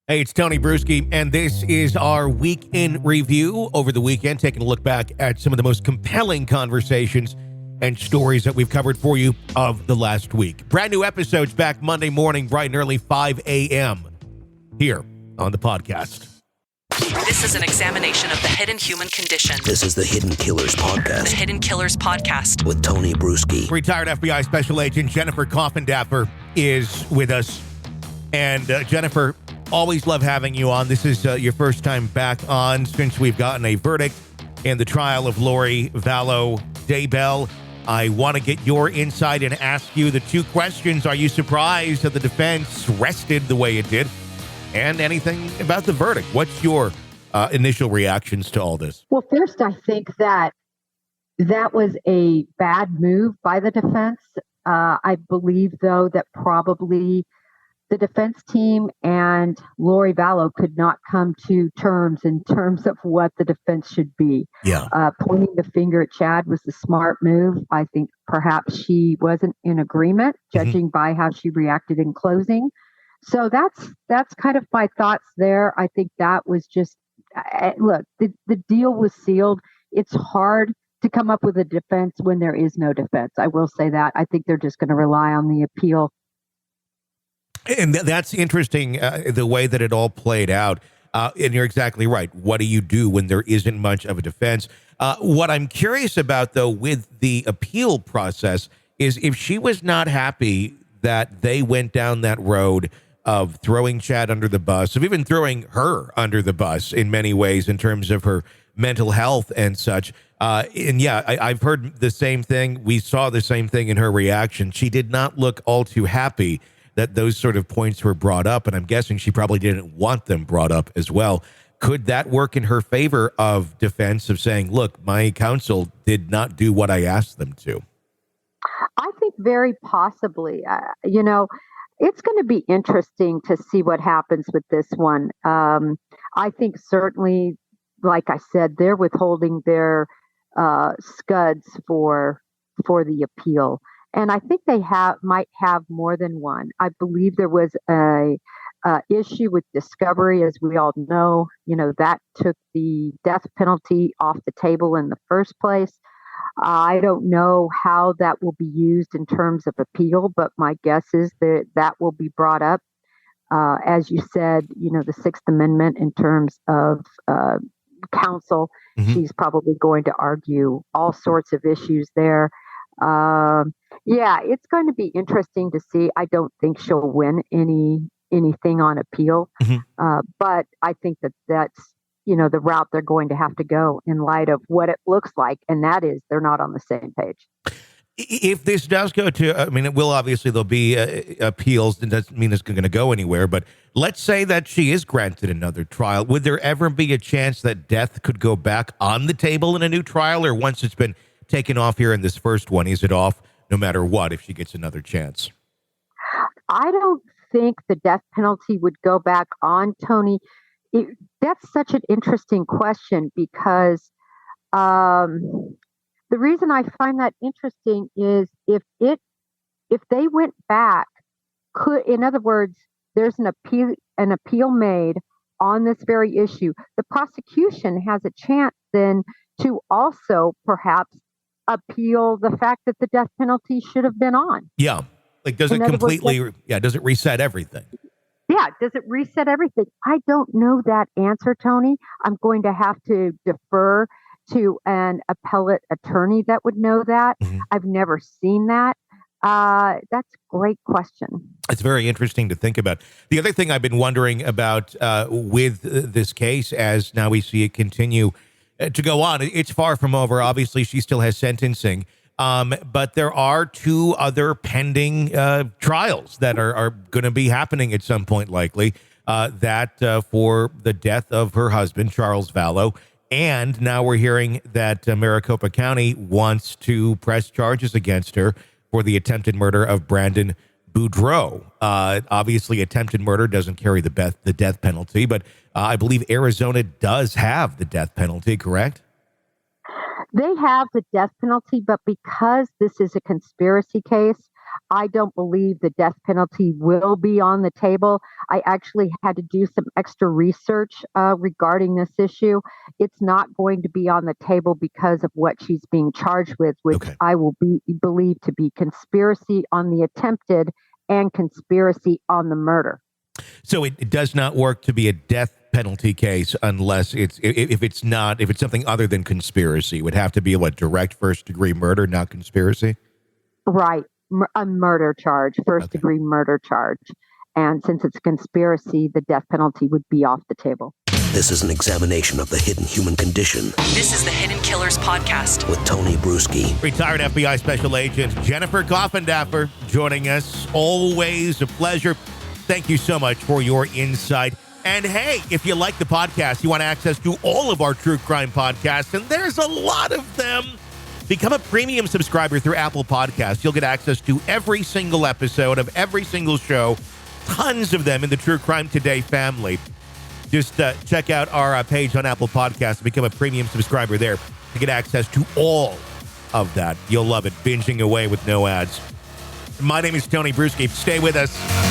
Hey, it's Tony Bruschi, and this is our week in review over the weekend, taking a look back at some of the most compelling conversations and stories that we've covered for you of the last week. Brand new episodes back Monday morning, bright and early, 5 a.m. here on the podcast. This is an examination of the hidden human condition. This is the Hidden Killers Podcast. The Hidden Killers Podcast. With Tony Bruschi. Retired FBI Special Agent Jennifer Coffindaffer is with us. And Jennifer, always love having you on. This is your first time back on since we've gotten a verdict in the trial of Lori Vallow Daybell. I want to get your insight and ask you the two questions. Are you surprised that the defense rested the way it did? And anything about the verdict? What's your initial reactions to all this? Well, first, I think that was a bad move by the defense. I believe, though, that probably the defense team and Lori Vallow could not come to terms in terms of what the defense should be. Yeah. Pointing the finger at Chad was the smart move. I think perhaps she wasn't in agreement, judging by how she reacted in closing. So that's kind of my thoughts there. I think that was just, look, the deal was sealed. It's hard to come up with a defense when there is no defense. I will say that. I think they're just going to rely on the appeal. And that's interesting, the way that it all played out. And you're exactly right. What do you do when there isn't much of a defense? What I'm curious about, though, with the appeal process is if she was not happy that they went down that road of throwing Chad under the bus, of even throwing her under the bus in many ways in terms of her mental health and such. And yeah, I've heard the same thing. We saw the same thing in her reaction. She did not look all too happy that those sort of points were brought up, and I'm guessing she probably didn't want them brought up as well. Could that work in her favor of defense of saying, look, my counsel did not do what I asked them to? I think very possibly. It's going to be interesting to see what happens with this one. I think certainly, like I said, they're withholding their scuds for the appeal. And I think they might have more than one. I believe there was a issue with discovery, as we all know. That took the death penalty off the table in the first place. I don't know how that will be used in terms of appeal, but my guess is that will be brought up. As you said, the Sixth Amendment in terms of counsel, she's probably going to argue all sorts of issues there. Yeah, it's going to be interesting to see. I don't think she'll win anything on appeal, but I think that's the route they're going to have to go in light of what it looks like, and that is they're not on the same page. If this does go to, it will obviously there'll be appeals. It doesn't mean it's going to go anywhere, but let's say that she is granted another trial. Would there ever be a chance that death could go back on the table in a new trial, or once it's been taken off here in this first one, is it off no matter what if she gets another chance? I don't think the death penalty would go back on, Tony. That's such an interesting question because the reason I find that interesting is if they went back, in other words, there's an appeal made on this very issue, the prosecution has a chance then to also perhaps appeal the fact that the death penalty should have been on. Yeah. Does it reset everything? Yeah. Does it reset everything? I don't know that answer, Tony. I'm going to have to defer to an appellate attorney that would know that. I've never seen that. That's a great question. It's very interesting to think about. The other thing I've been wondering about with this case, as now we see it continue to go on, it's far from over. Obviously, she still has sentencing, but there are two other pending trials that are going to be happening at some point, likely, that for the death of her husband, Charles Vallow. And now we're hearing that Maricopa County wants to press charges against her for the attempted murder of Brandon Boudreaux. Obviously, attempted murder doesn't carry the death penalty, but I believe Arizona does have the death penalty, correct? They have the death penalty, but because this is a conspiracy case, I don't believe the death penalty will be on the table. I actually had to do some extra research regarding this issue. It's not going to be on the table because of what she's being charged with, which Okay. I will believe to be conspiracy on the attempted and conspiracy on the murder. So it does not work to be a death penalty case unless if it's something other than conspiracy. It would have to be direct first degree murder, not conspiracy. Right. A murder charge, first degree murder charge. And since it's a conspiracy, the death penalty would be off the table. This is an examination of the hidden human condition This is the Hidden Killers Podcast. with Tony Bruschi. Retired FBI Special Agent Jennifer Coffindaffer joining us. Always a pleasure. Thank you so much for your insight. And hey, if you like the podcast, you want access to all of our true crime podcasts, and there's a lot of them. Become a premium subscriber through Apple Podcasts. You'll get access to every single episode of every single show, tons of them in the True Crime Today family. Just check out our page on Apple Podcasts and become a premium subscriber there to get access to all of that. You'll love it, binging away with no ads. My name is Tony Bruschi. Stay with us.